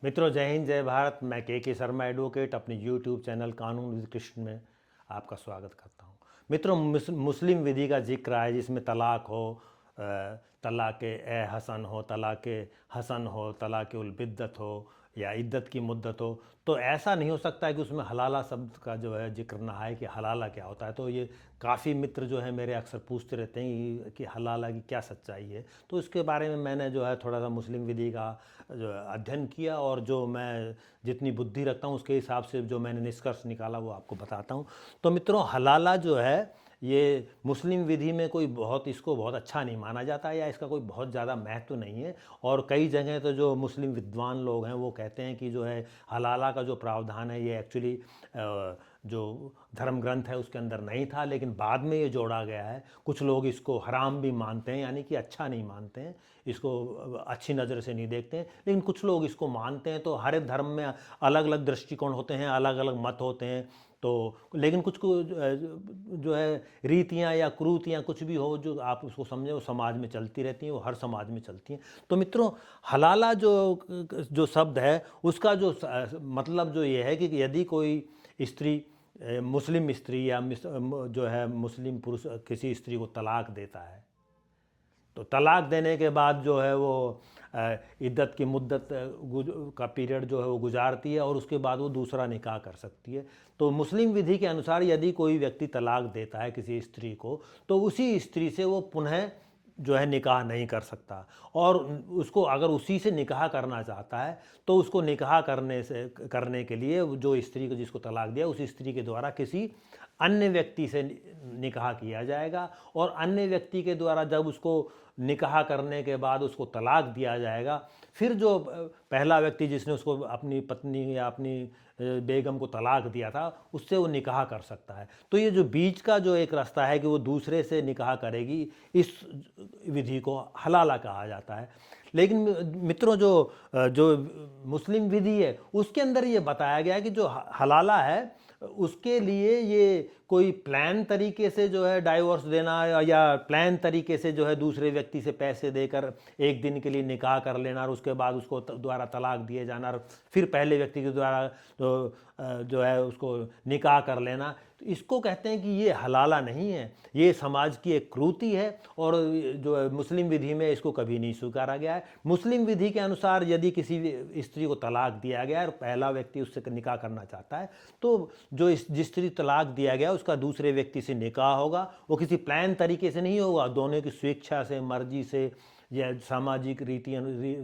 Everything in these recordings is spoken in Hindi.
मित्रों, जय हिंद जय भारत। मैं के शर्मा एडवोकेट अपने यूट्यूब चैनल कानून विद कृष्ण में आपका स्वागत करता हूं। मित्रों, मुस्लिम विधि का जिक्र है जिसमें तलाक हो, तलाक ए हसन हो, तलाक हसन हो, तलाक उल बिद्दत हो या इद्दत की मुद्दत हो। तो ऐसा नहीं हो सकता है कि उसमें हलाला शब्द का जो है जिक्र ना आए कि हलाला क्या होता है। तो ये काफ़ी मित्र जो है मेरे अक्सर पूछते रहते हैं कि हलाला की क्या सच्चाई है। तो इसके बारे में मैंने जो है थोड़ा सा मुस्लिम विधि का जो अध्ययन किया और जो मैं जितनी बुद्धि रखता हूँ उसके हिसाब से जो मैंने निष्कर्ष निकाला वो आपको बताता हूँ। तो मित्रों, हलाला जो है ये मुस्लिम विधि में कोई इसको बहुत अच्छा नहीं माना जाता या इसका कोई बहुत ज़्यादा महत्व नहीं है। और कई जगह तो जो मुस्लिम विद्वान लोग हैं वो कहते हैं कि जो है हलाला का जो प्रावधान है ये एक्चुअली जो धर्म ग्रंथ है उसके अंदर नहीं था, लेकिन बाद में ये जोड़ा गया है। कुछ लोग इसको हराम भी मानते हैं, यानी कि अच्छा नहीं मानते हैं, इसको अच्छी नज़र से नहीं देखते हैं, लेकिन कुछ लोग इसको मानते हैं। तो हर एक धर्म में अलग अलग दृष्टिकोण होते हैं, अलग अलग मत होते हैं। तो लेकिन कुछ को जो है रीतियाँ या कुरीतियाँ कुछ भी हो जो आप उसको समझें वो समाज में चलती रहती हैं, वो हर समाज में चलती हैं। तो मित्रों, हलाला जो जो शब्द है उसका जो मतलब जो ये है कि यदि कोई स्त्री मुस्लिम स्त्री या जो है मुस्लिम पुरुष किसी स्त्री को तलाक देता है तो तलाक देने के बाद जो है वो इद्दत की मुद्दत का पीरियड जो है वो गुजारती है और उसके बाद वो दूसरा निकाह कर सकती है। तो मुस्लिम विधि के अनुसार यदि कोई व्यक्ति तलाक देता है किसी स्त्री को तो उसी स्त्री से वो पुनः जो है निकाह नहीं कर सकता। और उसको अगर उसी से निकाह करना चाहता है तो उसको निकाह करने के लिए जो स्त्री को जिसको तलाक दिया उस स्त्री के द्वारा किसी अन्य व्यक्ति से निकाह किया जाएगा। और अन्य व्यक्ति के द्वारा जब उसको निकाह करने के बाद उसको तलाक दिया जाएगा, फिर जो पहला व्यक्ति जिसने उसको अपनी पत्नी या अपनी बेगम को तलाक दिया था उससे वो निकाह कर सकता है। तो ये जो बीच का जो एक रास्ता है कि वो दूसरे से निकाह करेगी, इस विधि को हलाला कहा जाता है। लेकिन मित्रों, जो जो मुस्लिम विधि है उसके अंदर ये बताया गया है कि जो हलाला है उसके लिए ये कोई प्लान तरीके से जो है डाइवोर्स देना या प्लान तरीके से जो है दूसरे व्यक्ति से पैसे देकर एक दिन के लिए निकाह कर लेना और उसके बाद उसको द्वारा तलाक दिए जाना और फिर पहले व्यक्ति के द्वारा जो है उसको निकाह कर लेना, तो इसको कहते हैं कि ये हलाला नहीं है, ये समाज की एक क्रूति है। और जो है मुस्लिम विधि में इसको कभी नहीं स्वीकारा गया है। मुस्लिम विधि के अनुसार यदि किसी स्त्री को तलाक दिया गया और पहला व्यक्ति उससे निकाह करना चाहता है तो जो जिस स्त्री तलाक दिया गया उसका दूसरे व्यक्ति से निकाह होगा। वो किसी प्लान तरीके से नहीं होगा, दोनों की स्वेच्छा से, मर्जी से या सामाजिक रीति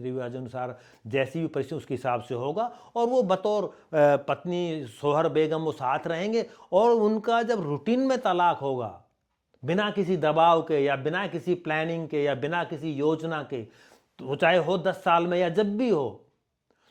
रिवाज अनुसार जैसी भी परिस्थिति उसके हिसाब से होगा। और वो बतौर पत्नी सोहर बेगम वो साथ रहेंगे और उनका जब रूटीन में तलाक होगा बिना किसी दबाव के या बिना किसी प्लानिंग के या बिना किसी योजना के, तो चाहे हो 10 साल में या जब भी हो,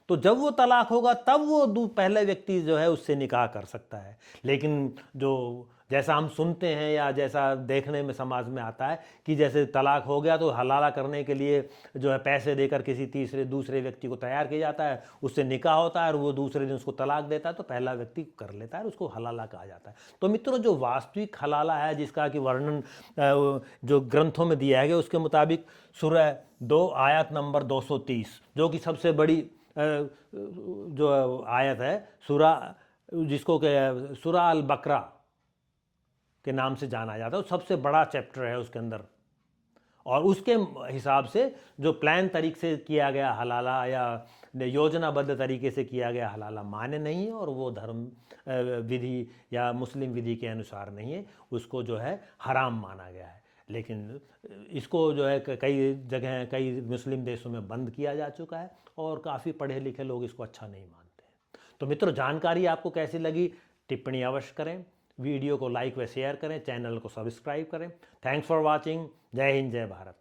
तो जब वो तलाक होगा तब वो पहले व्यक्ति जो है उससे निकाह कर सकता है। लेकिन जो जैसा हम सुनते हैं या जैसा देखने में समाज में आता है कि जैसे तलाक हो गया तो हलाला करने के लिए जो है पैसे देकर किसी दूसरे व्यक्ति को तैयार किया जाता है, उससे निकाह होता है और वो दूसरे दिन उसको तलाक देता है तो पहला व्यक्ति कर लेता है, उसको हलाला कहा जाता है। तो मित्रों, जो वास्तविक हलाला है जिसका कि वर्णन जो ग्रंथों में दिया है उसके मुताबिक सूरह 2 आयत नंबर 230 जो कि सबसे बड़ी जो आयत है सूरह जिसको सूरह अल बकरा के नाम से जाना जाता है, सबसे बड़ा चैप्टर है उसके अंदर। और उसके हिसाब से जो प्लान तरीके से किया गया हलाला या योजनाबद्ध तरीके से किया गया हलाला मान्य नहीं है और वो धर्म विधि या मुस्लिम विधि के अनुसार नहीं है, उसको जो है हराम माना गया है। लेकिन इसको जो है कई जगह कई मुस्लिम देशों में बंद किया जा चुका है और काफ़ी पढ़े लिखे लोग इसको अच्छा नहीं मानते हैं। तो मित्रों, जानकारी आपको कैसी लगी टिप्पणी अवश्य करें, वीडियो को लाइक व शेयर करें, चैनल को सब्सक्राइब करें। Thanks for watching. जय हिंद जय भारत।